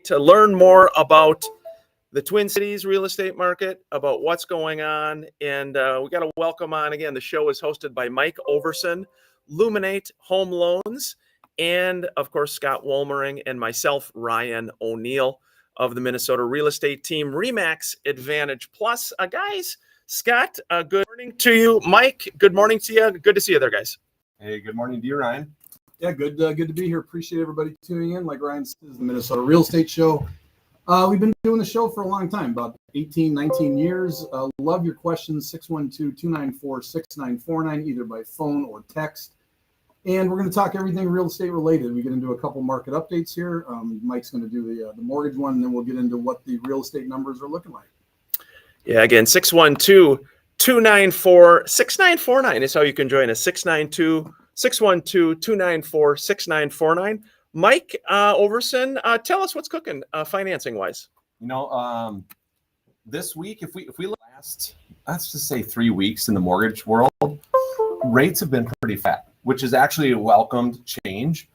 to learn more about the Twin Cities real estate market, about what's going on. And we got to welcome on again. The show is hosted by Mike Overson, Luminate Home Loans, and of course, Scott Wolmering and myself, Ryan O'Neill of the Minnesota real estate team, Remax Advantage Plus. Guys, Scott, good morning to you. Mike, good morning to you. Good to see you there, guys. Hey, good morning to you, Ryan. Yeah, good to be here. Appreciate everybody tuning in. Like Ryan says, the Minnesota Real Estate Show. We've been doing the show for a long time, about 18, 19 years. Love your questions, 612-294-6949, either by phone or text. And we're going to talk everything real estate related. We get into a couple market updates here. Mike's going to do the mortgage one, and then we'll get into what the real estate numbers are looking like. Yeah, again, 612-294-6949 is how you can join us, 612-294-6949. Mike Overson, tell us what's cooking financing wise. This week, if we look last, let's just say 3 weeks in the mortgage world, rates have been pretty fat, which is actually a welcomed change.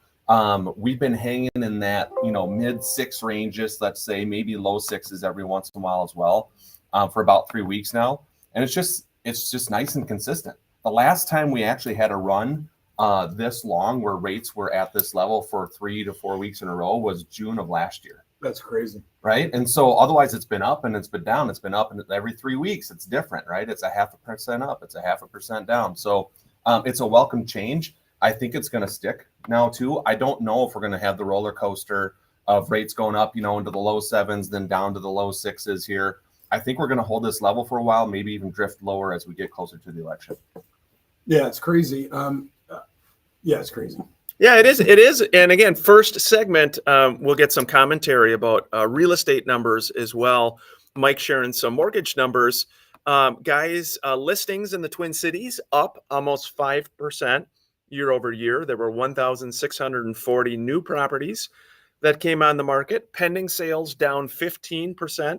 We've been hanging in that, mid 6 ranges, let's say maybe low 6s every once in a while as well, for about 3 weeks now. And it's just nice and consistent. The last time we actually had a run this long where rates were at this level for 3 to 4 weeks in a row was June of last year. That's crazy. Right. And so otherwise it's been up and it's been down. It's been up, and every 3 weeks it's different, right? It's 0.5% up. It's 0.5% down. So it's a welcome change. I think it's going to stick now too. I don't know if we're going to have the roller coaster of rates going up, into the low 7s, then down to the low 6s here. I think we're going to hold this level for a while, maybe even drift lower as we get closer to the election. Yeah, it's crazy. It's crazy. Yeah, it is. And again, first segment, we'll get some commentary about real estate numbers as well. Mike sharing some mortgage numbers. Guys, listings in the Twin Cities up almost 5% year over year. There were 1,640 new properties that came on the market. Pending sales down 15%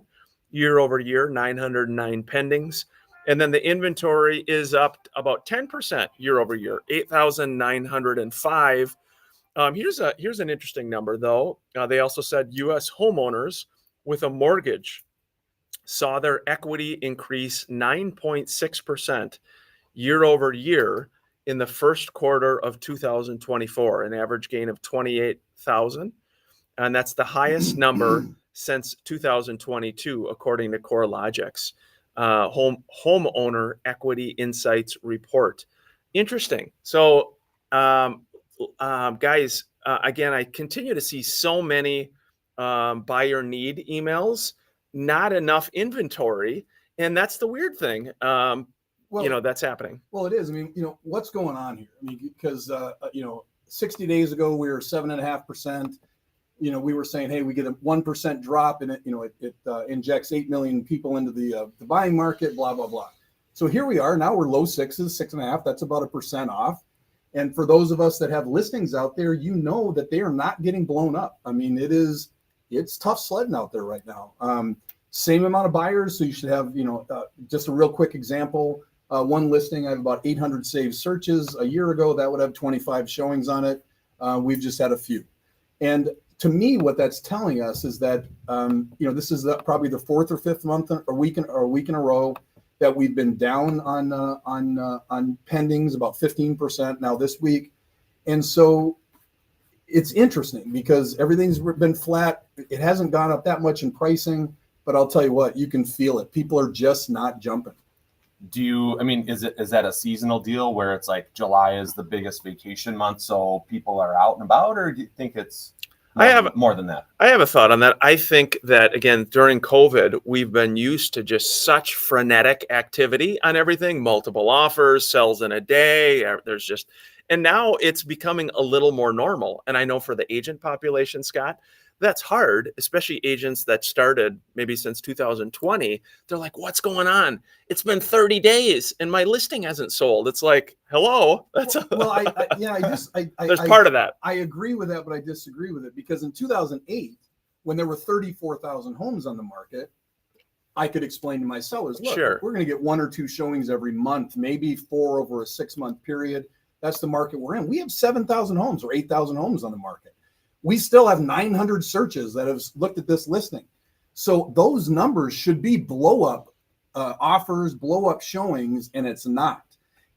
year over year, 909 pendings. And then the inventory is up about 10% year over year, 8,905. Here's an interesting number, though. They also said U.S. homeowners with a mortgage saw their equity increase 9.6% year over year in the first quarter of 2024, an average gain of 28,000. And that's the highest number since 2022, according to CoreLogic's homeowner equity insights report. Interesting. So, guys, again, I continue to see so many buyer need emails, not enough inventory, and that's the weird thing. That's happening. Well, it is. I mean, what's going on here? I mean, because 60 days ago we were 7.5%. We were saying, hey, we get a 1% drop, and it injects 8 million people into the buying market, blah blah blah. So here we are. Now we're low 6s, 6.5. That's about 1% off. And for those of us that have listings out there, that they are not getting blown up. I mean, it's tough sledding out there right now. Same amount of buyers, so you should have, just a real quick example. One listing, I have about 800 saved searches. A year ago, that would have 25 showings on it. We've just had a few. And to me, what that's telling us is that, this is probably the 4th or 5th month or a week in a row that we've been down on pendings, about 15% now this week. And so it's interesting because everything's been flat. It hasn't gone up that much in pricing, but I'll tell you what, you can feel it. People are just not jumping. Is that a seasonal deal where it's like July is the biggest vacation month, so people are out and about, or do you think it's more than that? I have a thought on that. I think that, again, during COVID, we've been used to just such frenetic activity on everything, multiple offers, sells in a day. And now it's becoming a little more normal. And I know for the agent population, Scott, that's hard, especially agents that started maybe since 2020. They're like, what's going on? It's been 30 days and my listing hasn't sold. It's like, hello. That's there's part of that. I agree with that, but I disagree with it because in 2008, when there were 34,000 homes on the market, I could explain to my sellers, look, sure, we're going to get 1 or 2 showings every month, maybe 4 over a 6-month period. That's the market we're in. We have 7,000 homes or 8,000 homes on the market. We still have 900 searches that have looked at this listing. So those numbers should be blow up offers, blow up showings, and it's not.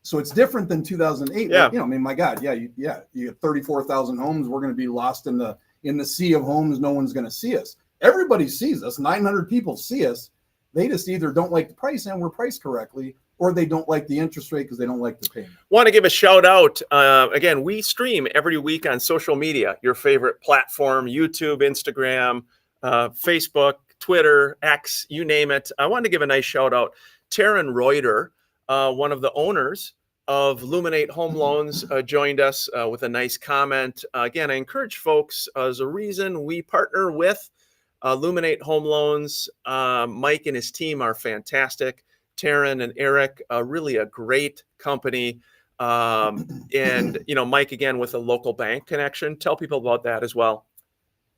So it's different than 2008. Yeah. I mean, my God, you have 34,000 homes. We're going to be lost in the sea of homes. No one's going to see us. Everybody sees us. 900 people see us. They just either don't like the price and we're priced correctly, or they don't like the interest rate because they don't like the payment. Want to give a shout out. Again, we stream every week on social media, your favorite platform, YouTube, Instagram, Facebook, Twitter, X, you name it. I wanted to give a nice shout out. Taryn Reuter, one of the owners of Luminate Home Loans, joined us with a nice comment. Again, I encourage folks, as a reason we partner with Luminate Home Loans. Mike and his team are fantastic. Taryn and Eric, really a great company. And, Mike, again, with a local bank connection. Tell people about that as well.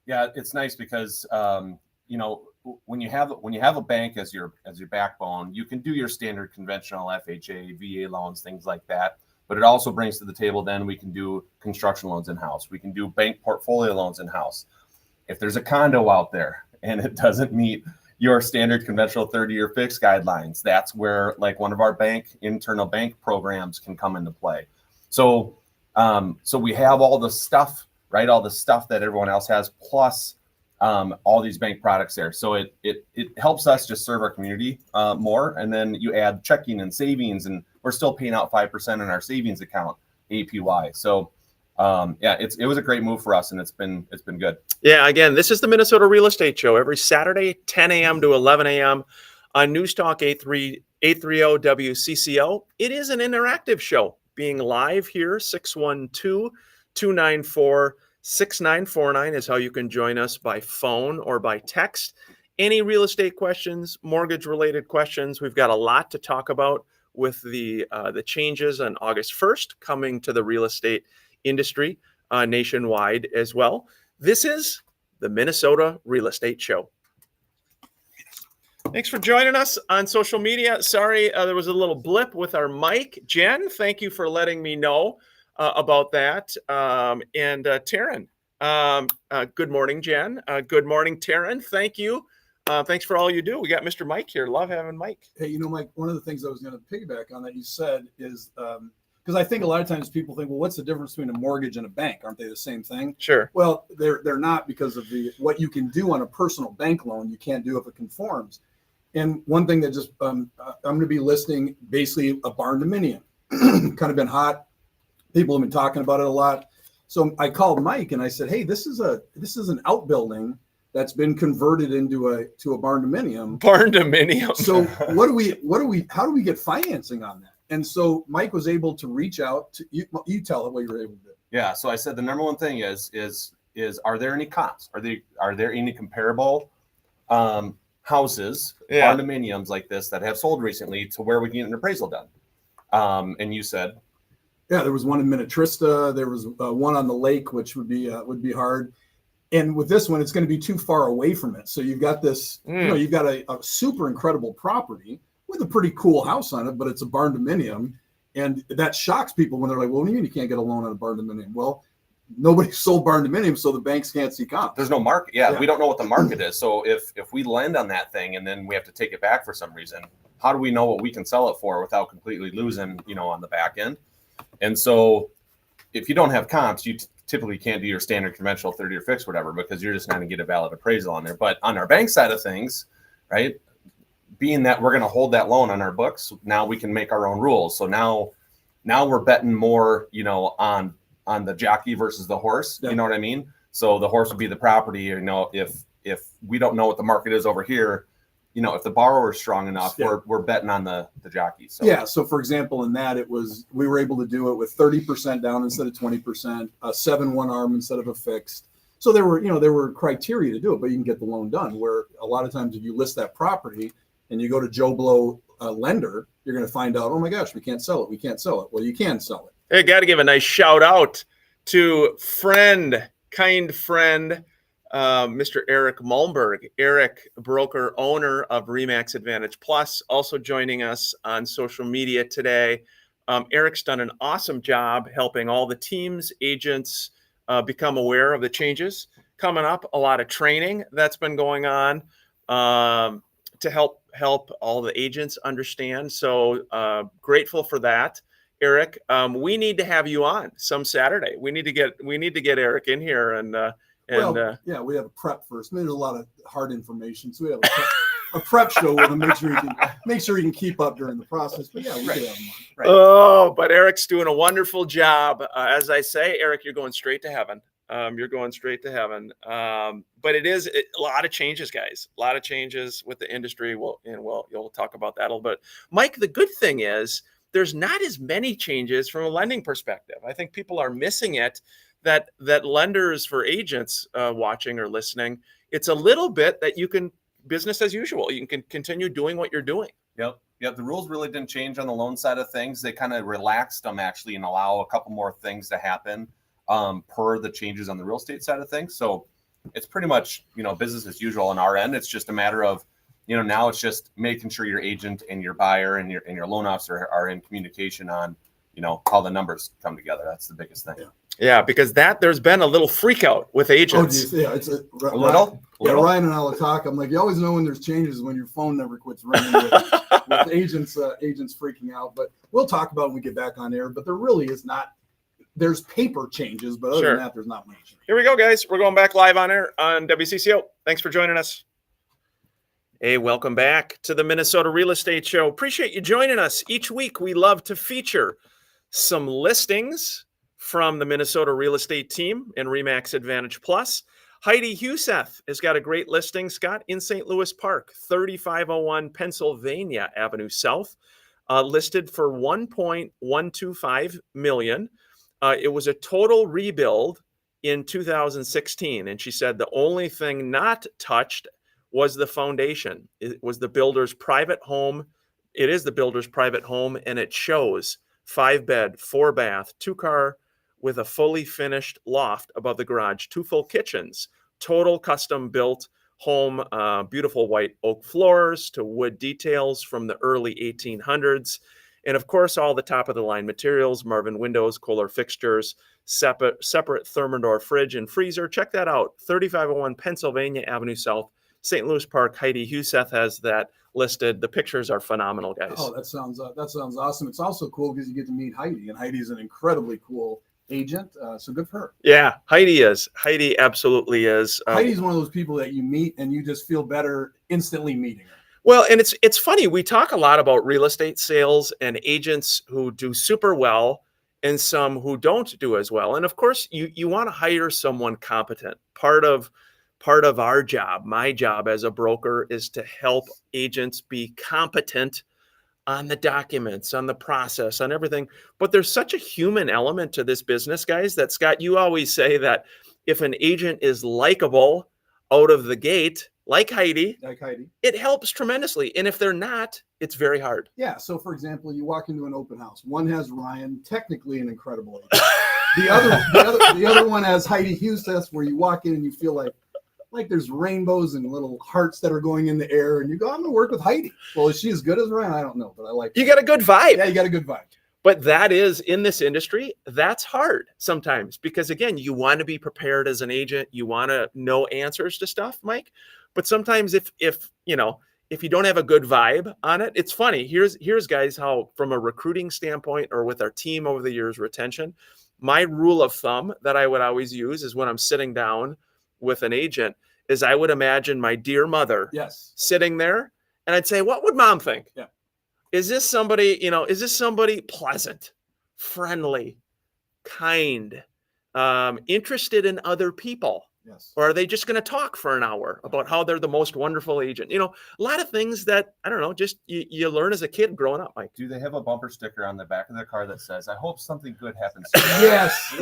Yeah, it's nice because, when you have a bank as your backbone, you can do your standard conventional FHA, VA loans, things like that. But it also brings to the table, then we can do construction loans in-house. We can do bank portfolio loans in-house. If there's a condo out there and it doesn't meet your standard conventional 30-year fixed guidelines, that's where like one of our internal bank programs can come into play. So we have all the stuff, right? All the stuff that everyone else has, plus all these bank products there. So it helps us just serve our community more. And then you add checking and savings, and we're still paying out 5% in our savings account APY. So it was a great move for us, and it's been good. Yeah, again, this is the Minnesota Real Estate Show every Saturday, 10 a.m. to 11 a.m. on News Talk 830 WCCO. It is an interactive show, being live here. 612-294-6949 is how you can join us by phone or by text. Any real estate questions, mortgage-related questions, we've got a lot to talk about with the changes on August 1st coming to the real estate industry nationwide as well. This is the Minnesota Real Estate Show. Thanks for joining us on social media. Sorry, there was a little blip with our mic. Jen, thank you for letting me know about that. And Taryn, good morning, Jen. Good morning, Taryn. Thank you. Thanks for all you do. We got Mr. Mike here. Love having Mike. Hey, Mike, one of the things I was going to piggyback on that you said is because I think a lot of times people think, well, what's the difference between a mortgage and a bank? Aren't they the same thing? Sure. Well, they're not, because of what you can do on a personal bank loan, you can't do if it conforms. And one thing that just I'm going to be listing basically a barn dominium. Kind of been hot. People have been talking about it a lot. So I called Mike and I said, hey, this is an outbuilding that's been converted into a barn dominium. Barn dominium. So how do we get financing on that? And so Mike was able to reach out to you tell it what you were able to do. Yeah. So I said the number one thing is are there any comps? Are there any comparable houses, condominiums like this that have sold recently to where we can get an appraisal done? And you said, yeah, there was one in Minnetrista. There was one on the lake, which would be hard. And with this one, it's going to be too far away from it. So you've got this, you've got a super incredible property with a pretty cool house on it, but it's a barn dominium. And that shocks people when they're like, well, what do you mean you can't get a loan on a barn dominium? Well, nobody sold barn dominiums, so the banks can't see comps. There's no market. Yeah, we don't know what the market is. So if we lend on that thing and then we have to take it back for some reason, how do we know what we can sell it for without completely losing, on the back end? And so if you don't have comps, you typically can't do your standard conventional 30-year fixed, whatever, because you're just not going to get a valid appraisal on there. But on our bank side of things, right, being that we're going to hold that loan on our books, now we can make our own rules. So now we're betting more, on the jockey versus the horse. You know what I mean? So the horse would be the property. If we don't know what the market is over here, if the borrower is strong enough, we're betting on the jockey. So So for example, in that we were able to do it with 30% down instead of 20%, a 7/1 arm instead of a fixed. So there were criteria to do it, but you can get the loan done. Where a lot of times if you list that property and you go to Joe Blow lender, you're going to find out, oh my gosh, we can't sell it. We can't sell it. Well, you can sell it. Hey, got to give a nice shout out to kind friend, Mr. Eric Malmberg. Eric, broker owner of Remax Advantage Plus, also joining us on social media today. Eric's done an awesome job helping all the teams, agents, become aware of the changes coming up. A lot of training that's been going on to help all the agents understand. So grateful for that, Eric. We need to have you on some Saturday. We need to get Eric in here and yeah, we have a prep first. Maybe there's a lot of hard information, so we have a prep show with him. Make sure he can keep up during the process. But yeah, we could have him on. Right. Oh, but Eric's doing a wonderful job. As I say, Eric, you're going straight to heaven. You're going straight to heaven. But a lot of changes, guys. A lot of changes with the industry. You'll talk about that a little bit. Mike, the good thing is there's not as many changes from a lending perspective. I think people are missing it. That lenders for agents watching or listening, it's a little bit that you can business as usual. You can continue doing what you're doing. Yep. The rules really didn't change on the loan side of things. They kind of relaxed them actually and allow a couple more things to happen per the changes on the real estate side of things. So it's pretty much, business as usual on our end. It's just a matter of, now it's just making sure your agent and your buyer and your loan officer are in communication on, how the numbers come together. That's the biggest thing. Yeah, because there's been a little freak out with agents. Oh, geez, yeah, it's a little. Yeah, Ryan and I will talk. I'm like, you always know when there's changes when your phone never quits ringing with agents freaking out. But we'll talk about it when we get back on air. But there really is not. There's paper changes, but other than that, there's not much. Here we go, guys. We're going back live on air on WCCO. Thanks for joining us. Hey, welcome back to the Minnesota Real Estate Show. Appreciate you joining us. Each week, we love to feature some listings from the Minnesota real estate team in RE/MAX Advantage Plus. Heidi Huseth has got a great listing, Scott, in St. Louis Park, 3501 Pennsylvania Avenue South, listed for $1.125 million. It was a total rebuild in 2016, and she said the only thing not touched was the foundation. It was the builder's private home. It is the builder's private home, and it shows 5-bed, 4-bath, 2-car with a fully finished loft above the garage, 2 full kitchens, total custom built home, beautiful white oak floors to wood details from the early 1800s. And of course, all the top of the line materials, Marvin windows, Kohler fixtures, separate Thermador fridge and freezer. Check that out. 3501 Pennsylvania Avenue South, St. Louis Park. Heidi Huseth has that listed. The pictures are phenomenal, guys. Oh, that sounds awesome. It's also cool because you get to meet Heidi, and Heidi's an incredibly cool agent. So good for her. Yeah, Heidi is. Heidi absolutely is. Heidi's one of those people that you meet and you just feel better instantly meeting her. Well, and it's funny. We talk a lot about real estate sales and agents who do super well and some who don't do as well. And of course, you want to hire someone competent. Part of our job, my job as a broker, is to help agents be competent on the documents, on the process, on everything. But there's such a human element to this business, guys, that Scott, you always say that if an agent is likable out of the gate, like Heidi, it helps tremendously. And if they're not, it's very hard. Yeah. So for example, you walk into an open house. One has Ryan, technically an incredible agent. The other one has Heidi Huseth, where you walk in and you feel like there's rainbows and little hearts that are going in the air, and you go, I'm gonna work with Heidi. Well, is she as good as Ryan? I don't know, but I like her. You got a good vibe. Yeah, you got a good vibe. But that is, in this industry, that's hard sometimes because, again, you want to be prepared as an agent. You want to know answers to stuff, Mike. But sometimes if you don't have a good vibe on it, it's funny. Here's guys, how from a recruiting standpoint or with our team over the years, retention, my rule of thumb that I would always use is when I'm sitting down with an agent is I would imagine my dear mother sitting there, and I'd say, what would mom think? Yeah. Is this somebody pleasant, friendly, kind, interested in other people? Yes. Or are they just going to talk for an hour about how they're the most wonderful agent? A lot of things that, I don't know, just you learn as a kid growing up, Mike. Do they have a bumper sticker on the back of their car that says, I hope something good happens to you? Yes.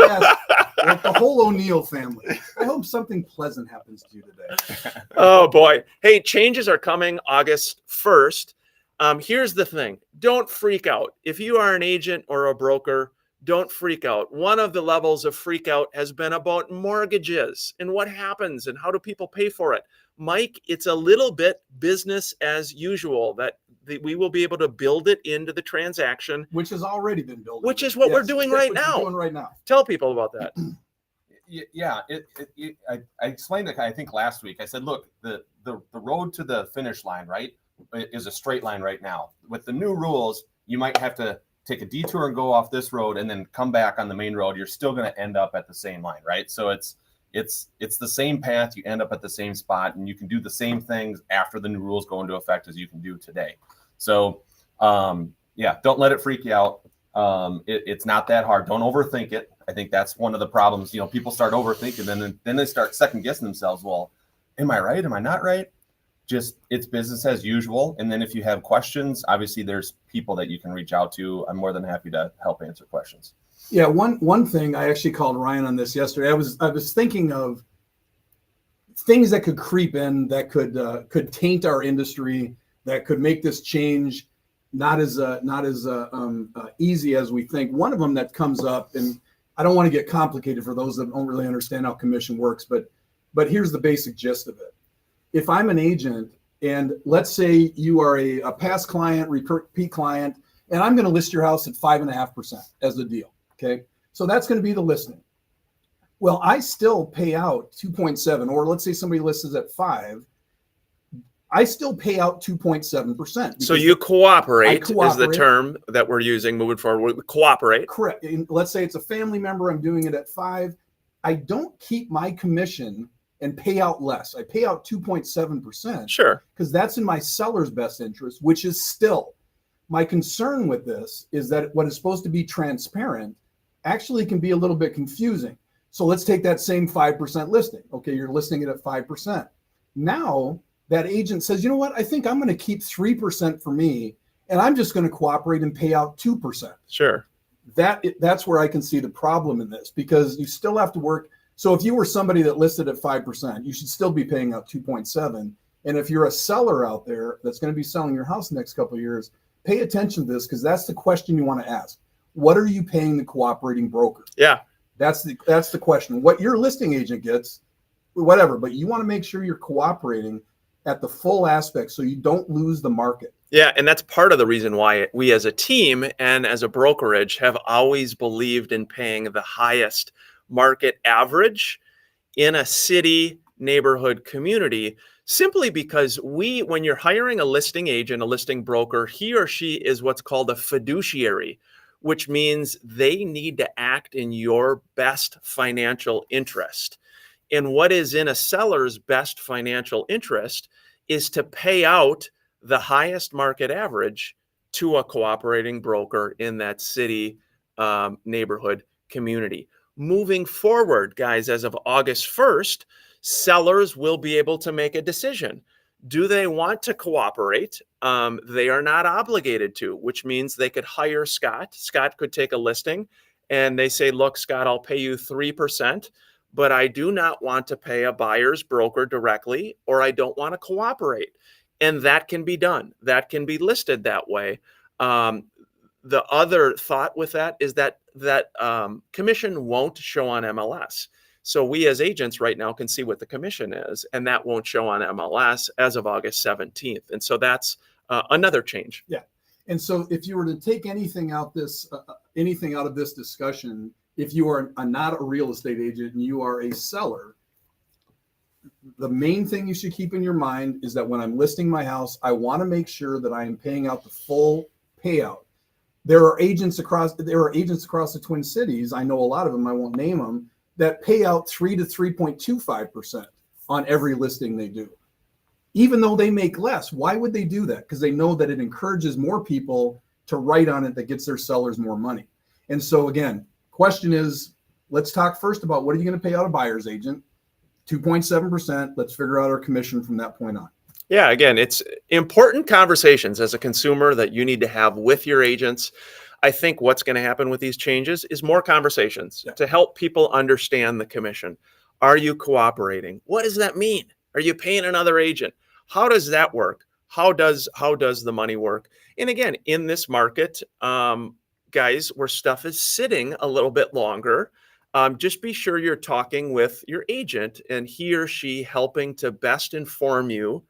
Like the whole O'Neill family. I hope something pleasant happens to you today. Oh, boy. Hey, changes are coming August 1st. Here's the thing. Don't freak out. If you are an agent or a broker, don't freak out. One of the levels of freak out has been about mortgages and what happens and how do people pay for it. Mike, it's a little bit business as usual that we will be able to build it into the transaction. Which has already been built. Which is what we're doing right now. Tell Tell people about that. Yeah, I explained it, I think last week. I said, look, the road to the finish line, right, is a straight line right now. With the new rules, you might have to take a detour and go off this road and then come back on the main road. You're still going to end up at the same line, right? So it's the same path. You end up at the same spot, and you can do the same things after the new rules go into effect as you can do today. So yeah, don't let it freak you out. It's not that hard. Don't overthink it. I think that's one of the problems. You know, people start overthinking, and then they start second guessing themselves. Well, am I right? Am I not right? Just, it's business as usual. And then if you have questions, obviously there's people that you can reach out to. I'm more than happy to help answer questions. Yeah, one thing, I actually called Ryan on this yesterday. I was thinking of things that could creep in that could taint our industry, that could make this change not as easy as we think. One of them that comes up, and I don't want to get complicated for those that don't really understand how commission works, but here's the basic gist of it. If I'm an agent, and let's say you are a past client, repeat client, and I'm going to list your house at 5.5% as the deal. Okay, so that's going to be the listing. Well, I still pay out 2.7, or let's say somebody lists at 5. I still pay out 2.7%. So you cooperate is the term that we're using moving forward. We cooperate. Correct. And let's say it's a family member. I'm doing it at 5. I don't keep my commission and pay out less. I pay out 2.7%. Sure. Because that's in my seller's best interest, which is still. My concern with this is that what is supposed to be transparent actually can be a little bit confusing. So let's take that same 5% listing. Okay, you're listing it at 5%. Now that agent says, you know what, I think I'm going to keep 3% for me, and I'm just going to cooperate and pay out 2%. Sure. That's where I can see the problem in this, because you still have to work. So if you were somebody that listed at 5%, you should still be paying out 2.7. And if you're a seller out there that's going to be selling your house the next couple of years, pay attention to this, because that's the question you want to ask. What are you paying the cooperating broker? Yeah. That's the question. What your listing agent gets, whatever, but you want to make sure you're cooperating at the full aspect so you don't lose the market. Yeah, and that's part of the reason why we as a team and as a brokerage have always believed in paying the highest market average in a city, neighborhood, community, simply because when you're hiring a listing agent, a listing broker, he or she is what's called a fiduciary, which means they need to act in your best financial interest. And what is in a seller's best financial interest is to pay out the highest market average to a cooperating broker in that city, neighborhood, community. Moving forward, guys, as of August 1st, sellers will be able to make a decision. Do they want to cooperate? They are not obligated to, which means they could hire Scott. Scott could take a listing and they say, look, Scott, I'll pay you 3%, but I do not want to pay a buyer's broker directly, or I don't want to cooperate. And that can be done. That can be listed that way. The other thought with that is that commission won't show on MLS. So we as agents right now can see what the commission is, and that won't show on MLS as of August 17th. And so that's another change. Yeah. And so if you were to take anything out of this discussion, if you are not a real estate agent and you are a seller, the main thing you should keep in your mind is that when I'm listing my house, I want to make sure that I am paying out the full payout. There are agents across the Twin Cities. I know a lot of them. I won't name them, that pay out 3 to 3.25% on every listing they do. Even though they make less, why would they do that? Because they know that it encourages more people to write on it, that gets their sellers more money. And so again, question is, let's talk first about what are you going to pay out a buyer's agent? 2.7%. Let's figure out our commission from that point on. Yeah, again, it's important conversations as a consumer that you need to have with your agents. I think what's going to happen with these changes is more conversations to help people understand the commission. Are you cooperating? What does that mean? Are you paying another agent? How does that work? How does the money work? And again, in this market, guys, where stuff is sitting a little bit longer, just be sure you're talking with your agent and he or she helping to best inform you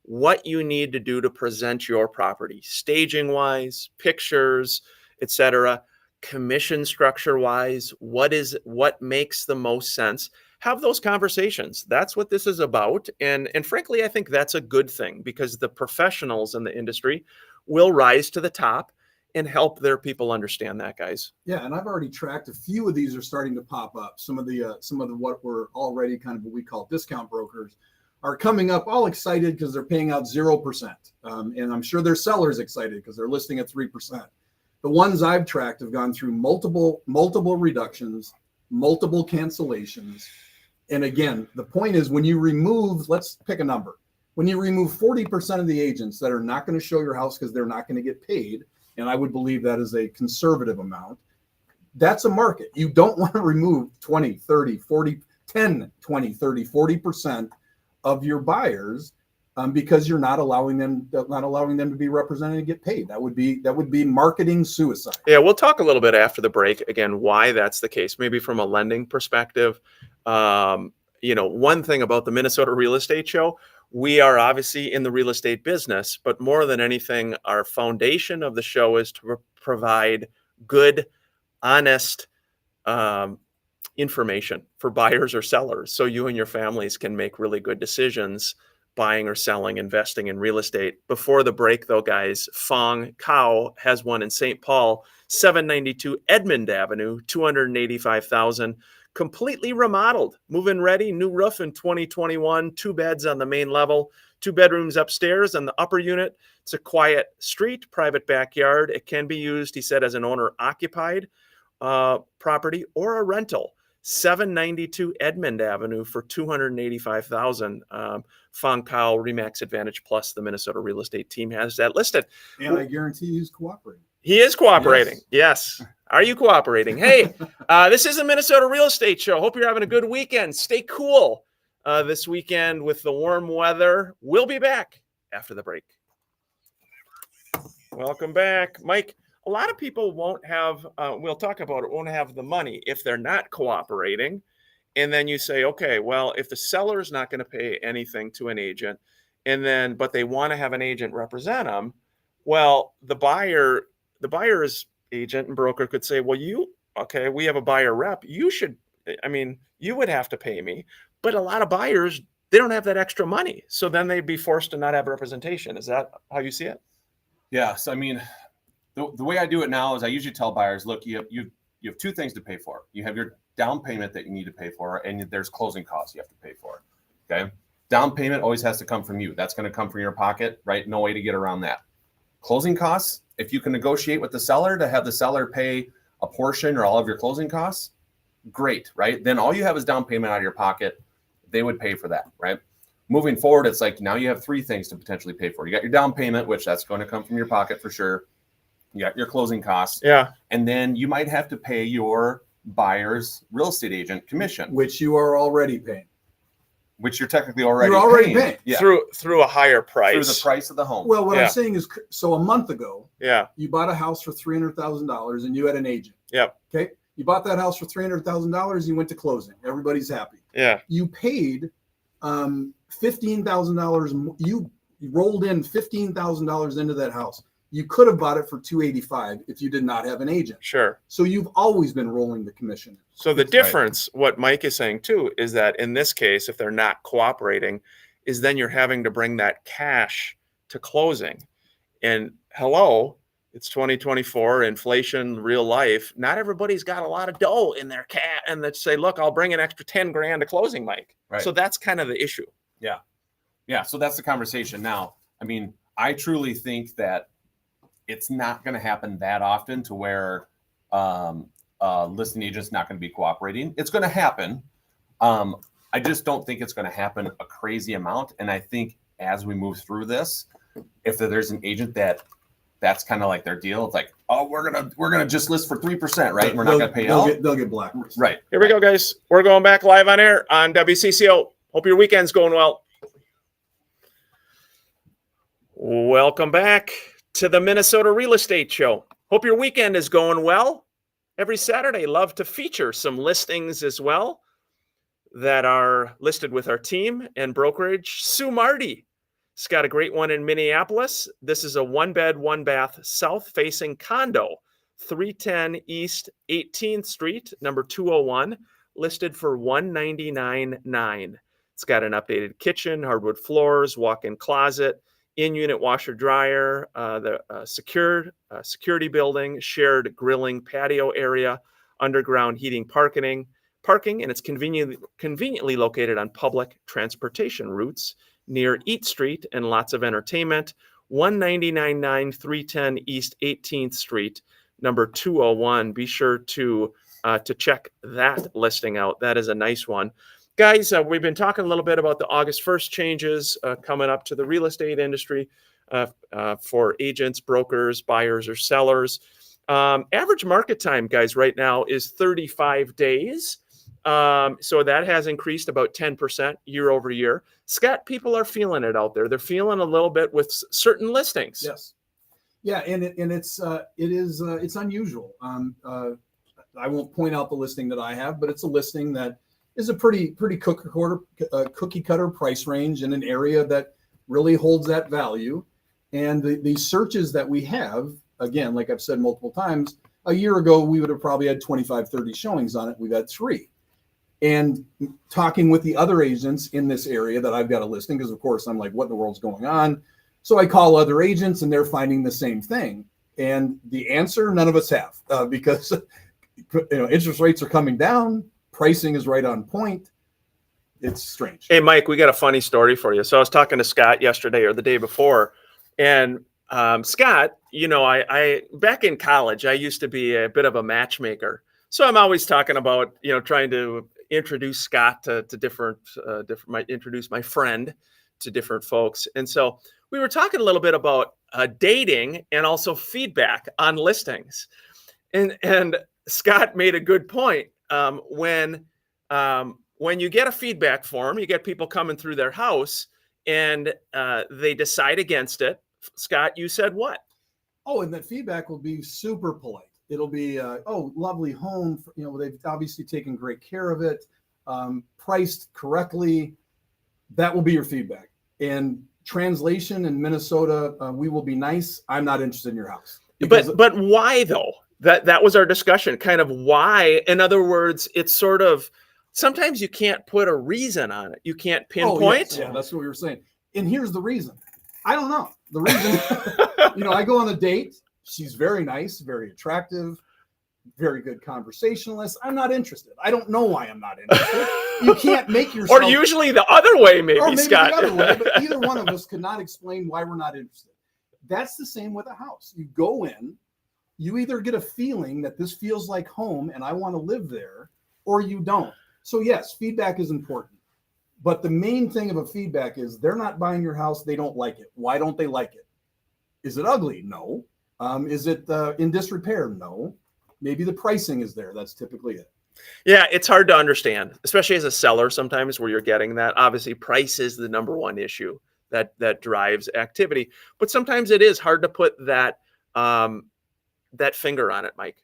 what you need to do to present your property, staging wise, pictures, etc. commission structure wise, what makes the most sense. Have those conversations. That's what this is about. And frankly, I think that's a good thing because the professionals in the industry will rise to the top and help their people understand that, guys. Yeah, and I've already tracked a few of these are starting to pop up. Some of the what were already kind of what we call discount brokers are coming up all excited because they're paying out 0%. And I'm sure their sellers excited because they're listing at 3%. The ones I've tracked have gone through multiple reductions, multiple cancellations. And again, the point is when you remove, let's pick a number. When you remove 40% of the agents that are not going to show your house because they're not going to get paid, and I would believe that is a conservative amount, that's a market. You don't want to remove 20, 30, 40, 10, 20, 30, 40% of your buyers because you're not allowing them to be represented and get paid. That would be marketing suicide. Yeah, we'll talk a little bit after the break again why that's the case. Maybe from a lending perspective. One thing about the Minnesota Real Estate Show, we are obviously in the real estate business, but more than anything, our foundation of the show is to provide good, honest information for buyers or sellers so you and your families can make really good decisions buying or selling, investing in real estate. Before the break, though, guys, Fong Kao has one in St. Paul, 792 Edmond Avenue, $285,000, completely remodeled, move-in ready, new roof in 2021, 2 beds on the main level, 2 bedrooms upstairs on the upper unit. It's a quiet street, private backyard. It can be used, he said, as an owner-occupied property or a rental. 792 Edmond Avenue for $285,000. Fong Kao, Remax Advantage Plus, the Minnesota real estate team has that listed. And I guarantee he's cooperating. He is cooperating. Yes. Are you cooperating? Hey, this is a Minnesota Real Estate Show. Hope you're having a good weekend. Stay cool this weekend with the warm weather. We'll be back after the break. Welcome back, Mike. A lot of people won't have, we'll talk about it, won't have the money if they're not cooperating. And then you say, okay, well, if the seller is not going to pay anything to an agent, but they want to have an agent represent them, well, the buyer's agent and broker could say, well, we have a buyer rep. You would have to pay me. But a lot of buyers, they don't have that extra money. So then they'd be forced to not have representation. Is that how you see it? Yes. I mean, the way I do it now is I usually tell buyers, look, you have 2 things to pay for. You have your down payment that you need to pay for, and there's closing costs you have to pay for. Okay. Down payment always has to come from you. That's going to come from your pocket, right? No way to get around that. Closing costs, if you can negotiate with the seller to have the seller pay a portion or all of your closing costs, great, right? Then all you have is down payment out of your pocket. They would pay for that, right? Moving forward, it's like now you have 3 things to potentially pay for. You got your down payment, which that's going to come from your pocket for sure. You got your closing costs. Yeah. And then you might have to pay your buyer's real estate agent commission, Which you are already paying. which you're technically already paying. Yeah. Through a higher price. Through the price of the home. Well, what Yeah. I'm saying is, so a month ago, Yeah. you bought a house for $300,000 and you had an agent. Yep. Okay. You bought that house for $300,000. You went to closing. Everybody's happy. Yeah. You paid $15,000. You rolled in $15,000 into that house. You could have bought it for $285,000 if you did not have an agent. Sure. So you've always been rolling the commission. So the difference, what Mike is saying too, is that in this case, if they're not cooperating, is then you're having to bring that cash to closing. And hello, it's 2024, inflation, real life. Not everybody's got a lot of dough in their cat, and they say, look, I'll bring an extra 10 grand to closing, Mike. Right. So that's kind of the issue. Yeah. So that's the conversation. Now, I mean, I truly think that it's not going to happen that often to where listing agent's not going to be cooperating. It's going to happen. I just don't think it's going to happen a crazy amount. And I think as we move through this, if there's an agent that's kind of like their deal, it's like, oh, we're gonna just list for 3%, right? We're not going to pay out. They'll get blacklisted. Right. Here we go, guys. We're going back live on air on WCCO. Hope your weekend's going well. Welcome back to the Minnesota Real Estate Show. Hope your weekend is going well. Every Saturday, love to feature some listings as well that are listed with our team and brokerage. Sue Marty has got a great one in Minneapolis. This is a 1-bed, 1-bath, south-facing condo, 310 East 18th Street, number 201, listed for $199,900. It's got an updated kitchen, hardwood floors, walk-in closet, in-unit washer dryer, the secured security building, shared grilling patio area, underground heating parking, and it's conveniently located on public transportation routes near Eat Street, and lots of entertainment. 199.9 310 East 18th Street, number 201. Be sure to check that listing out. That is a nice one. Guys, we've been talking a little bit about the August 1st changes coming up to the real estate industry for agents, brokers, buyers, or sellers. Average market time, guys, right now is 35 days. So that has increased about 10% year over year. Scott, people are feeling it out there. They're feeling a little bit with certain listings. Yes. Yeah, and it's unusual. I won't point out the listing that I have, but it's a listing that is a pretty cookie cutter price range in an area that really holds that value. And the searches that we have, again, like I've said multiple times, a year ago we would have probably had 25, 30 showings on it. We've had 3. And talking with the other agents in this area that I've got a listing, because of course I'm like, what in the world's going on? So I call other agents and they're finding the same thing. And the answer, none of us have, because interest rates are coming down, pricing is right on point. It's strange. Hey, Mike, we got a funny story for you. So I was talking to Scott yesterday or the day before, and Scott, I back in college, I used to be a bit of a matchmaker. So I'm always talking about, trying to introduce Scott to different, introduce my friend to different folks. And so we were talking a little bit about dating and also feedback on listings. And Scott made a good point. When you get a feedback form, you get people coming through their house and they decide against it. Scott, you said what? Oh, and that feedback will be super polite. It'll be, lovely home. They've obviously taken great care of it, priced correctly. That will be your feedback. And translation in Minnesota, we will be nice. I'm not interested in your house. But why though? That was our discussion. Kind of why. In other words, it's sort of sometimes you can't put a reason on it. You can't pinpoint. Oh, yes. Yeah, that's what we were saying. And here's the reason. I don't know. The reason, I go on a date. She's very nice, very attractive, very good conversationalist. I'm not interested. I don't know why I'm not interested. You can't make yourself. Or usually the other way, maybe Scott. The other way, but either one of us could not explain why we're not interested. That's the same with a house. You go in, you either get a feeling that this feels like home and I want to live there, or you don't. So yes, feedback is important. But the main thing of a feedback is they're not buying your house. They don't like it. Why don't they like it? Is it ugly? No. Is it in disrepair? No. Maybe the pricing is there. That's typically it. Yeah, it's hard to understand, especially as a seller sometimes where you're getting that. Obviously, price is the number one issue that drives activity. But sometimes it is hard to put that finger on it, Mike.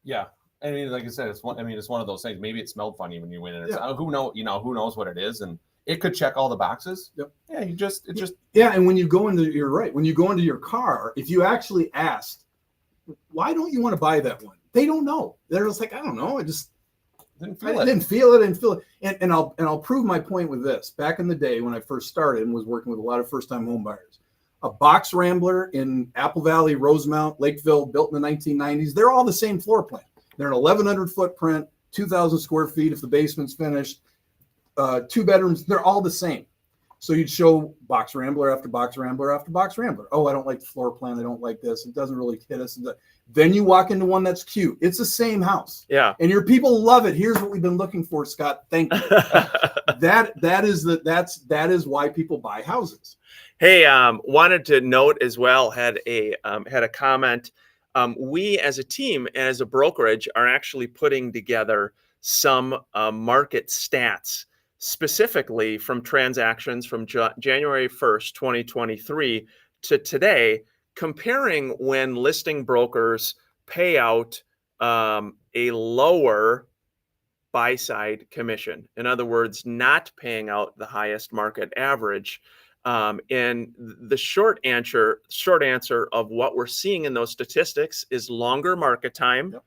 Yeah. I mean, like I said, it's one of those things. Maybe it smelled funny when you went in. It's, who knows what it is, and it could check all the boxes. Yep. Yeah, and when you go into, you're right. When you go into your car, if you actually asked, why don't you want to buy that one? They don't know. They're just like, I don't know. I didn't feel it. And I'll prove my point with this. Back in the day when I first started and was working with a lot of first-time home buyers, a box Rambler in Apple Valley, Rosemount, Lakeville, built in the 1990s, they're all the same floor plan. They're an 1,100 footprint, 2,000 square feet if the basement's finished, 2 bedrooms. They're all the same. So you'd show box Rambler after box Rambler after box Rambler. Oh, I don't like the floor plan. I don't like this. It doesn't really hit us. Then you walk into one that's cute. It's the same house. Yeah. And your people love it. Here's what we've been looking for, Scott. Thank you. that is why people buy houses. Hey, wanted to note as well, had a comment. We as a team and as a brokerage are actually putting together some market stats specifically from transactions from January 1st, 2023 to today, comparing when listing brokers pay out a lower buy-side commission. In other words, not paying out the highest market average. And the short answer of what we're seeing in those statistics is longer market time. Yep.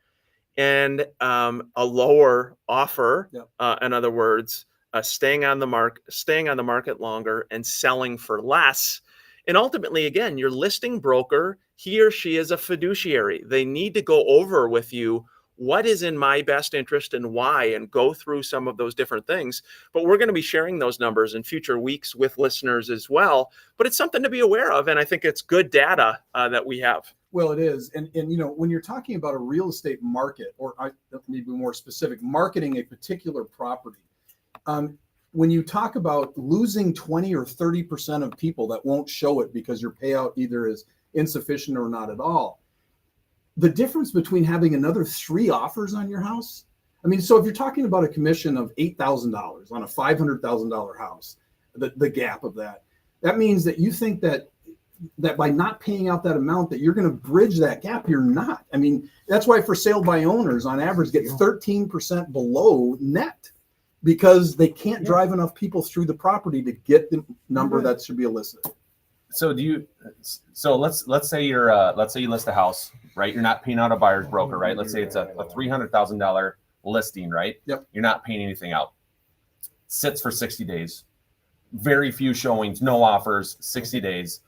And a lower offer. Yep. In other words, staying on the market longer and selling for less. And ultimately, again, your listing broker, he or she is a fiduciary. They need to go over with you what is in my best interest and why, and go through some of those different things. But we're going to be sharing those numbers in future weeks with listeners as well. But it's something to be aware of. And I think it's good data that we have. Well, it is. And when you're talking about a real estate market, or maybe more specific, marketing a particular property, when you talk about losing 20 or 30% of people that won't show it because your payout either is insufficient or not at all, the difference between having another 3 offers on your house, I mean, so if you're talking about a commission of $8,000 on a $500,000 house, the gap of that means that you think that by not paying out that amount that you're going to bridge that gap. You're not. I mean, that's why for sale by owners on average get 13% below net, because they can't drive enough people through the property to get the number that should be elicited. So let's say you list a house, right? You're not paying out a buyer's broker, right? Let's say it's a $300,000 listing, right? Yep. You're not paying anything out. Sits for 60 days. Very few showings, no offers, 60 days.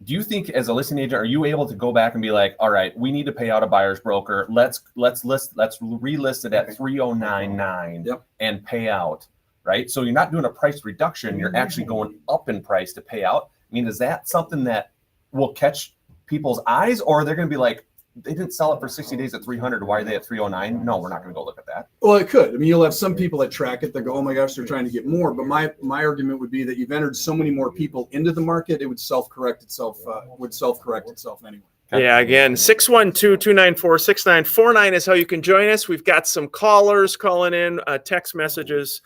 Do you think as a listing agent, are you able to go back and be like, all right, we need to pay out a buyer's broker. Let's relist it at 309.9 Yep. and pay out, right? So you're not doing a price reduction. You're actually going up in price to pay out. I mean, is that something that will catch people's eyes, or they're going to be like, they didn't sell it for 60 days at 300. Why are they at 309? No, we're not going to go look at that. Well, it could. I mean, you'll have some people that track it that go, oh my gosh, they're trying to get more. But my argument would be that you've entered so many more people into the market, it would self-correct itself anyway. Yeah, again, 612-294-6949 is how you can join us. We've got some callers calling in, text messages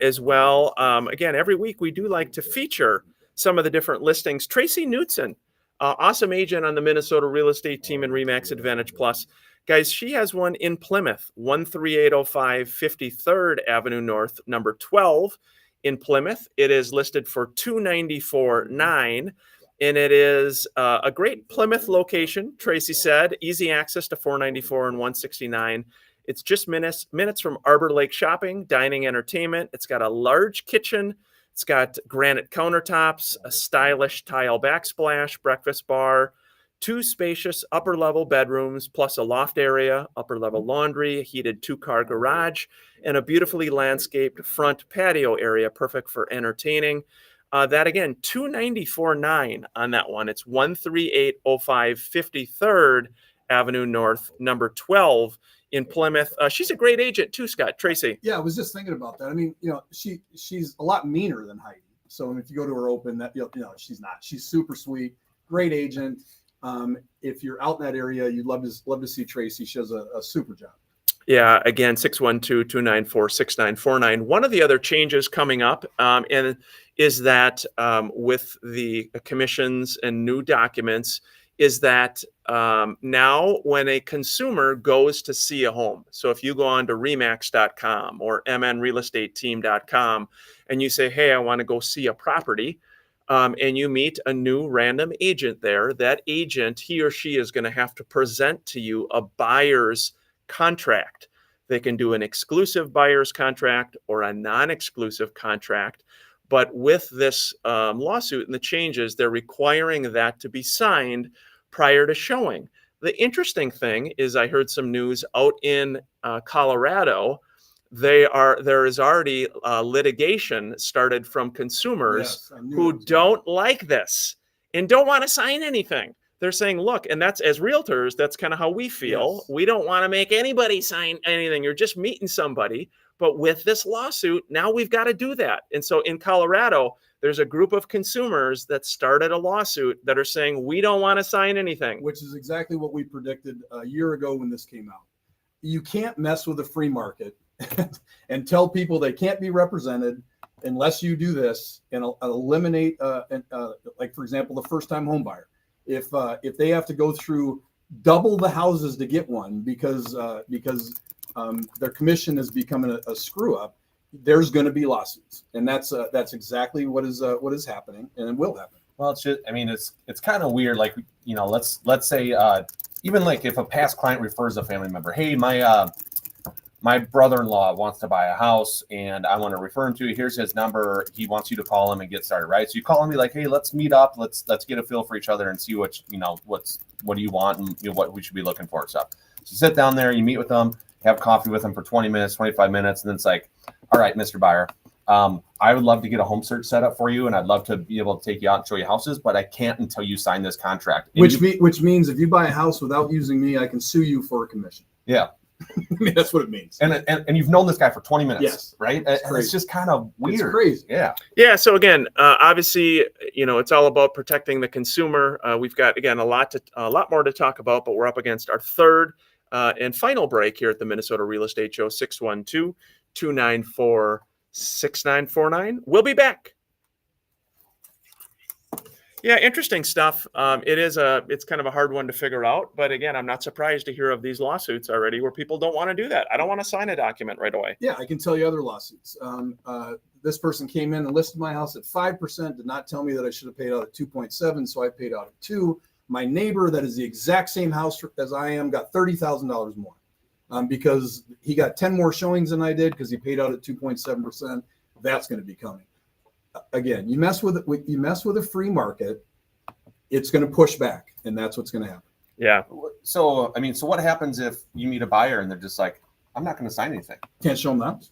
as well. Again, every week we do like to feature some of the different listings. Tracy Knutson, awesome agent on the Minnesota real estate team in RE/MAX Advantage Plus. Guys, she has one in Plymouth, 13805 53rd Avenue North, number 12 in Plymouth. It is listed for $294,900. And it is a great Plymouth location, Tracy said. Easy access to 494 and 169. It's just minutes from Arbor Lake shopping, dining, entertainment. It's got a large kitchen. It's got granite countertops, a stylish tile backsplash, breakfast bar, 2 spacious upper-level bedrooms, plus a loft area, upper-level laundry, a heated 2-car garage, and a beautifully landscaped front patio area, perfect for entertaining. That again, $294,900 on that one. It's 13805 53rd Avenue North, number 12 in Plymouth. She's a great agent too, Scott. Tracy. Yeah, I was just thinking about that. I mean, she's a lot meaner than Heidi. So if you go to her open, that she's not. She's super sweet, great agent. If you're out in that area, you'd love to see Tracy. She does a super job. Yeah, again, 612-294-6949. One of the other changes coming up and is that with the commissions and new documents is that now when a consumer goes to see a home, so if you go on to remax.com or mnrealestateteam.com and you say, hey, I want to go see a property, and you meet a new random agent there, that agent, he or she is going to have to present to you a buyer's contract. They can do an exclusive buyer's contract or a non-exclusive contract. But with this lawsuit and the changes, they're requiring that to be signed prior to showing. The interesting thing is I heard some news out in Colorado. There is already litigation started from consumers who don't like this and don't want to sign anything. They're saying, look, and that's, as realtors, that's kind of how we feel. Yes. We don't want to make anybody sign anything. You're just meeting somebody. But with this lawsuit, now we've got to do that. And so in Colorado, there's a group of consumers that started a lawsuit that are saying, we don't want to sign anything. Which is exactly what we predicted a year ago when this came out. You can't mess with the free market and tell people they can't be represented unless you do this and eliminate, like, for example, the first-time home buyer. If they have to go through double the houses to get one because their commission is becoming a screw up, there's going to be lawsuits, and that's exactly what is happening, and it will happen. Well, it's just, I mean, it's kind of weird. Like, let's say, even like if a past client refers a family member, hey, my brother-in-law wants to buy a house and I want to refer him to you. Here's his number. He wants you to call him and get started, right? So you call him, be like, hey, let's meet up. Let's get a feel for each other and see what do you want and what we should be looking for and stuff. So you sit down there, you meet with them, have coffee with them for 20 minutes, 25 minutes. And then it's like, all right, Mr. Buyer, I would love to get a home search set up for you. And I'd love to be able to take you out and show you houses, but I can't until you sign this contract. Which means if you buy a house without using me, I can sue you for a commission. Yeah. I mean, that's what it means. And you've known this guy for 20 minutes, yes, right? It's just kind of weird. It's crazy. Yeah. Yeah. So again, obviously, it's all about protecting the consumer. We've got, again, a lot more to talk about, but we're up against our third and final break here at the Minnesota Real Estate Show. 612-294-6949. We'll be back. Yeah, interesting stuff. It's kind of a hard one to figure out, but again, I'm not surprised to hear of these lawsuits already where people don't want to do that. I don't want to sign a document right away. Yeah, I can tell you other lawsuits. This person came in and listed my house at 5%, did not tell me that I should have paid out at 2.7, so I paid out at 2. My neighbor that is the exact same house as I am got $30,000 more because he got 10 more showings than I did because he paid out at 2.7%. That's going to be coming. Again, you mess with a free market, it's going to push back, and that's what's going to happen. Yeah. So what happens if you meet a buyer and they're just like, I'm not going to sign anything? Can't show them the house.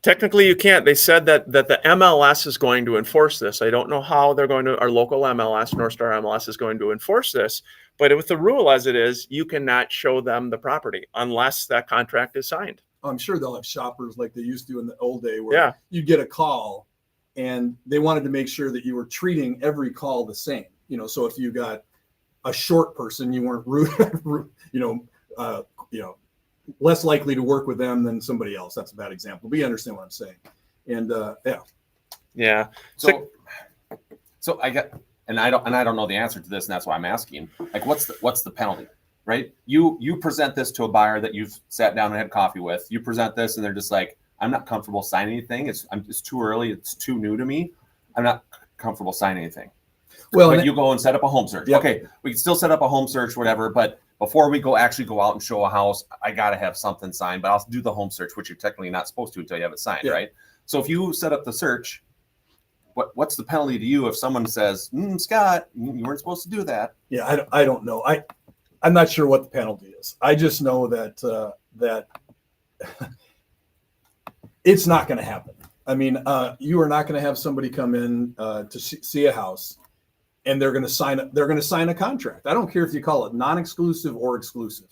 Technically, you can't. They said that the MLS is going to enforce this. I don't know how they're going to. Our local MLS, North Star MLS, is going to enforce this. But with the rule as it is, you cannot show them the property unless that contract is signed. I'm sure they'll have shoppers like they used to in the old day, where you'd get a call and they wanted to make sure that you were treating every call the same. So if you got a short person, you weren't rude, less likely to work with them than somebody else. That's a bad example, but you understand what I'm saying. And yeah. So I get, and I don't know the answer to this, and that's why I'm asking. Like, what's the penalty, right? You present this to a buyer that you've sat down and had coffee with. You present this, and they're just like, I'm not comfortable signing anything. It's too early. It's too new to me. I'm not comfortable signing anything. Well, but you go and set up a home search. Yep. Okay, we can still set up a home search, whatever. But before we go out and show a house, I got to have something signed. But I'll do the home search, which you're technically not supposed to until you have it signed, right? So if you set up the search, what's the penalty to you if someone says, Scott, you weren't supposed to do that? Yeah, I don't know. I'm not sure what the penalty is. I just know that it's not going to happen. I mean, you are not going to have somebody come in to see a house, and they're going to sign a contract. I don't care if you call it non-exclusive or exclusive.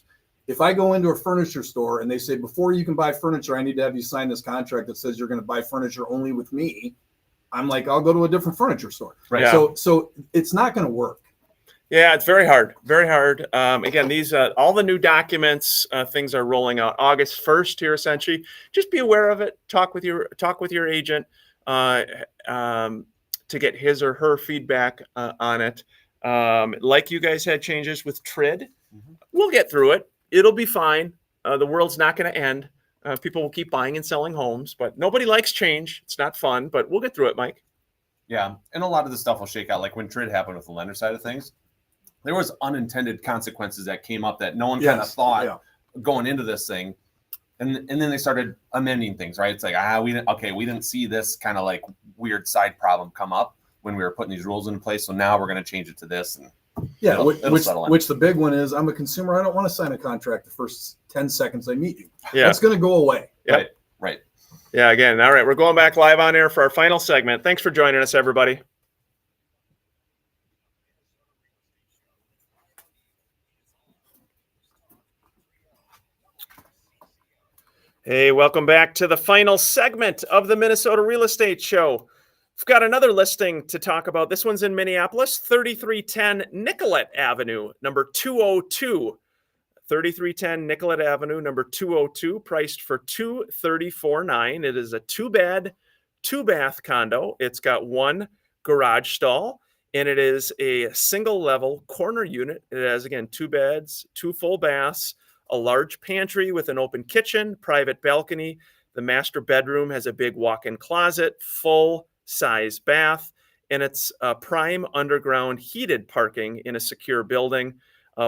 If I go into a furniture store and they say, before you can buy furniture, I need to have you sign this contract that says you're going to buy furniture only with me, I'm like, I'll go to a different furniture store. Right. Yeah. So it's not going to work. Yeah, it's very hard. Very hard. Again, these all the new documents, things are rolling out August 1st here. Essentially, just be aware of it. Talk with your agent to get his or her feedback on it. Like you guys had changes with TRID, we'll get through it. It'll be fine. The world's not going to end. People will keep buying and selling homes, but nobody likes change. It's not fun, but we'll get through it, Mike. Yeah, and a lot of the stuff will shake out. Like when TRID happened with the lender side of things, there was unintended consequences that came up that no one kind of thought going into this thing. And then they started amending things, right? It's like, we didn't see this kind of like weird side problem come up when we were putting these rules in place. So now we're going to change it to this. And which the big one is, I'm a consumer. I don't want to sign a contract the first 10 seconds I meet you. Yeah. That's going to go away. Yep. Right. Yeah. Again. All right. We're going back live on air for our final segment. Thanks for joining us, everybody. Hey, welcome back to the final segment of the Minnesota Real Estate Show. We've got another listing to talk about. This one's in Minneapolis, 3310 Nicollet Avenue, number 202. 3310 Nicollet Avenue, number 202, priced for $234,900. It is a 2-bed, 2-bath condo. It's got 1 garage stall, and it is a single-level corner unit. It has, again, 2 beds, 2 full baths, a large pantry with an open kitchen, private balcony, The master bedroom has a big walk-in closet, full size bath, and it's prime underground heated parking in a secure building.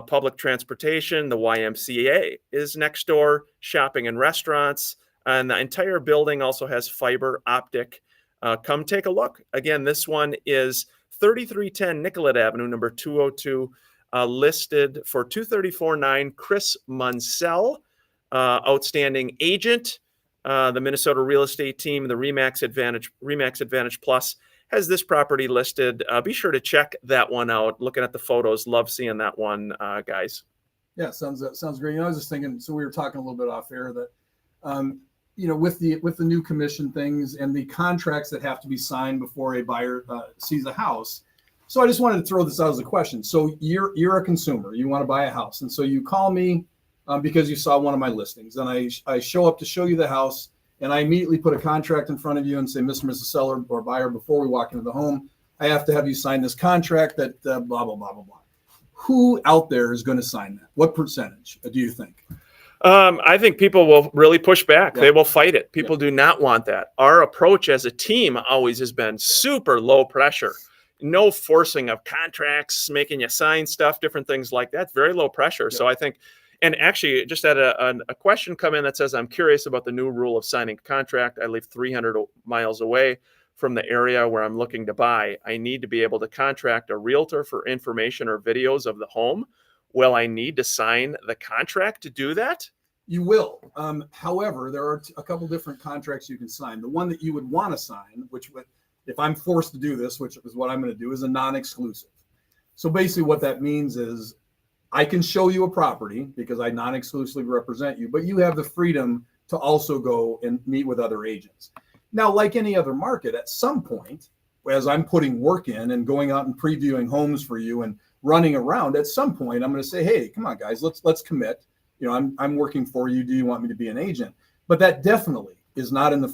Public transportation, the YMCA is next door, shopping and restaurants, and the entire building also has fiber optic. Come take a look. Again, this one is 3310 Nicollet Avenue, number 202, listed for $234,900. Chris Munsell, outstanding agent. The Minnesota real estate team, the Remax Advantage Plus, has this property listed. Be sure to check that one out. Looking at the photos, love seeing that one, guys. Yeah, sounds great. You know, I was just thinking. So we were talking a little bit off air that, you know, with the new commission things and the contracts that have to be signed before a buyer sees a house. So I just wanted to throw this out as a question. So you're a consumer, you want to buy a house, and so you call me because you saw one of my listings, and I show up to show you the house. And I immediately put a contract in front of you and say, Mr. and Mrs. Seller or buyer, before we walk into the home, I have to have you sign this contract that blah, blah, blah, blah, blah. Who out there is going to sign that? What percentage do you think? I think people will really push back. Yeah. They will fight it. People do not want that. Our approach as a team always has been super low pressure. No forcing of contracts, making you sign stuff, different things like that. Very low pressure. Yeah. So I think, and actually, just had a question come in that says, I'm curious about the new rule of signing a contract. I live 300 miles away from the area where I'm looking to buy. I need to be able to contract a realtor for information or videos of the home. Will I need to sign the contract to do that? You will. However, there are a couple different contracts you can sign. The one that you would want to sign, which would, if I'm forced to do this, which is what I'm going to do, is a non-exclusive. So basically what that means is, I can show you a property because I non-exclusively represent you, but you have the freedom to also go and meet with other agents. Now, like any other market, at some point, as I'm putting work in and going out and previewing homes for you and running around, at some point, I'm going to say, hey, come on, guys, let's commit. You know, I'm working for you. Do you want me to be an agent? But that definitely is not in the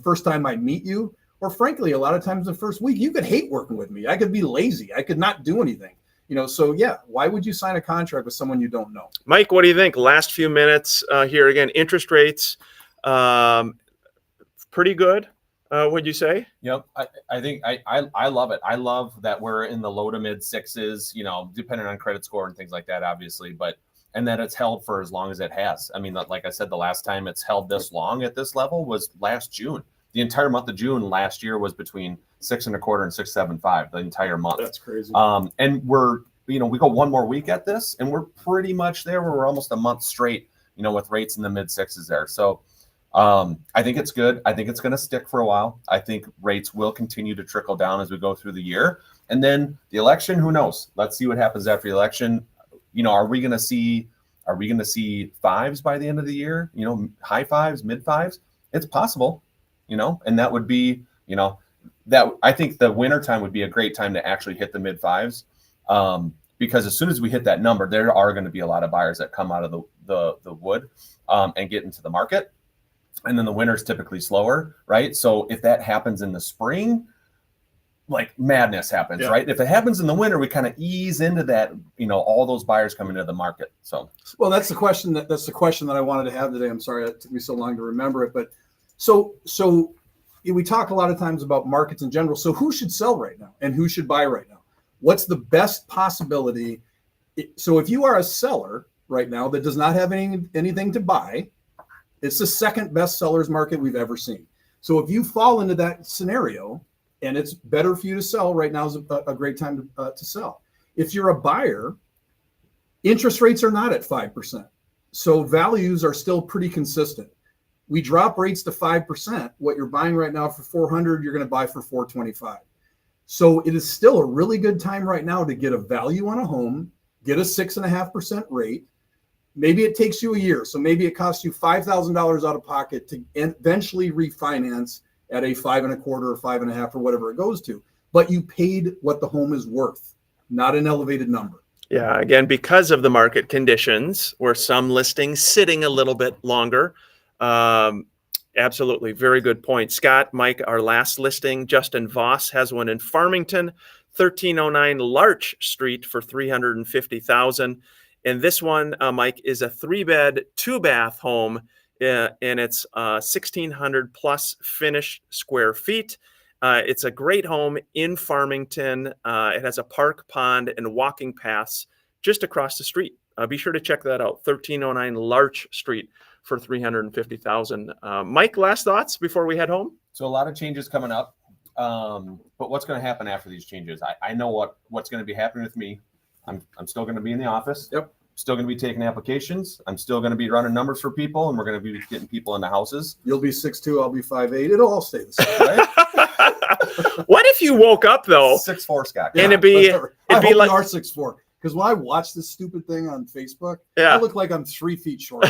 first time I meet you, or frankly, a lot of times the first week. You could hate working with me. I could be lazy. I could not do anything. You know, so yeah, why would you sign a contract with someone you don't know? Mike, what do you think? Last few minutes here again. Interest rates, pretty good. Would you say? Yep. I think I love it. I love that we're in the low to mid sixes. You know, depending on credit score and things like that, obviously. And that it's held for as long as it has. I mean, like I said, the last time it's held this long at this level was last June. The entire month of June last year was between 6.25 and 6.75 the entire month. That's crazy. And we go one more week at this, and we're pretty much there. We're almost a month straight, you know, with rates in the mid sixes there. So I think it's good. I think it's going to stick for a while. I think rates will continue to trickle down as we go through the year. And then the election, who knows? Let's see what happens after the election. You know, are we going to see fives by the end of the year? You know, high fives, mid fives? It's possible. You know, and that would be, you know, that I think the winter time would be a great time to actually hit the mid fives, because as soon as we hit that number, there are going to be a lot of buyers that come out of the wood and get into the market, and then the winter's typically slower, right? So if that happens in the spring, like madness happens, yeah. Right? If it happens in the winter, we kind of ease into that, you know, all those buyers come into the market. So, well, that's the question that I wanted to have today. I'm sorry it took me so long to remember it, but. So we talk a lot of times about markets in general. So who should sell right now and who should buy right now? What's the best possibility? So if you are a seller right now that does not have anything to buy, it's the second best seller's market we've ever seen. So if you fall into that scenario and it's better for you to sell right now is a great time to sell. If you're a buyer, interest rates are not at 5%. So values are still pretty consistent. We drop rates to 5%. What you're buying right now for 400, you're going to buy for 425. So it is still a really good time right now to get a value on a home, get a 6.5% rate. Maybe it takes you a year. So maybe it costs you $5,000 out of pocket to eventually refinance at a 5.25 or 5.5 or whatever it goes to. But you paid what the home is worth, not an elevated number. Yeah. Again, because of the market conditions, where some listings sitting a little bit longer. Absolutely. Very good point. Scott, Mike, our last listing, Justin Voss has one in Farmington, 1309 Larch Street for $350,000. And this one, Mike, is a 3-bed, 2-bath home and it's 1,600 plus finished square feet. It's a great home in Farmington. It has a park, pond, and walking paths just across the street. Be sure to check that out. 1309 Larch Street for $350,000. Mike, last thoughts before we head home? So a lot of changes coming up. But what's going to happen after these changes? I know what's going to be happening with me. I'm still going to be in the office. Yep. Still going to be taking applications. I'm still going to be running numbers for people, and we're going to be getting people in the houses. You'll be 6'2", I'll be 5'8". It'll all stay the same, right? What if you woke up though 6'4", Scott. and it'd be like you are 6'4", because when I watch this stupid thing on Facebook, Yeah. I look like I'm 3 feet short.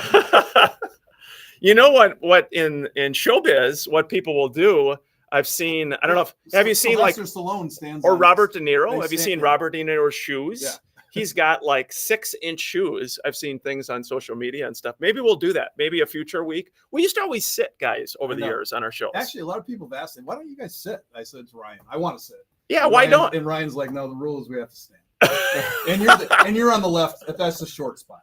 You know what in showbiz, what people will do, I've seen, I don't know if, have you seen like, Sylvester Stallone stands or on Robert his- De Niro? they Have you stand- seen yeah. Robert De Niro's shoes? Yeah. He's got like 6-inch shoes. I've seen things on social media and stuff. Maybe we'll do that. Maybe a future week. We used to always sit, guys, over I the know. years on our shows. Actually, a lot of people have asked me, why don't you guys sit? I said to Ryan, I want to sit. Yeah, And why Ryan- don't? And Ryan's like, no, the rule is we have to stand. and you're on the left. That's the short spot.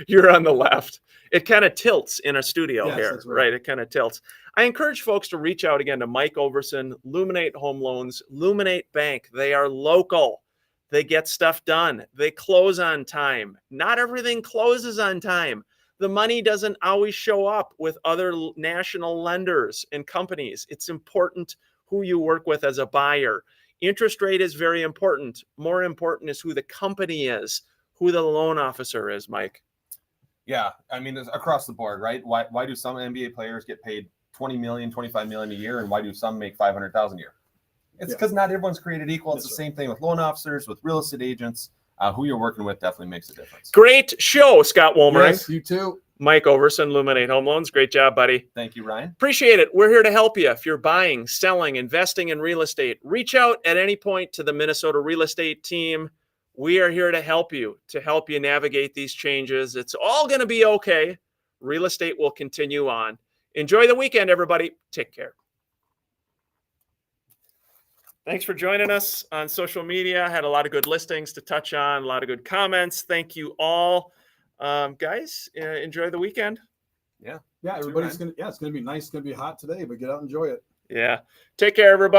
You're on the left. It kind of tilts in a studio Yes, here, that's right. right? It kind of tilts. I encourage folks to reach out again to Mike Overson, Luminate Home Loans, Luminate Bank. They are local. They get stuff done. They close on time. Not everything closes on time. The money doesn't always show up with other national lenders and companies. It's important who you work with as a buyer. Interest rate is very important. More important is who the company is, who the loan officer is, Mike. Yeah, I mean, it's across the board, right? Why do some NBA players get paid $20 million, $25 million a year, and why do some make $500,000 a year? It's Yeah. because not everyone's created equal. It's That's the same thing with loan officers, with real estate agents. Who you're working with definitely makes a difference. Great show, Scott Wolmering. Yes, you too. Mike Overson, Luminate Home Loans. Great job, buddy. Thank you, Ryan. Appreciate it. We're here to help you. If you're buying, selling, investing in real estate, reach out at any point to the Minnesota real estate team. We are here to help you navigate these changes. It's all going to be okay. Real estate will continue on. Enjoy the weekend, everybody. Take care. Thanks for joining us on social media. Had a lot of good listings to touch on, a lot of good comments. Thank you all. Guys, enjoy the weekend. Yeah, everybody's gonna. Yeah, it's gonna be nice. It's gonna be hot today, but get out and enjoy it. Yeah. Take care, everybody.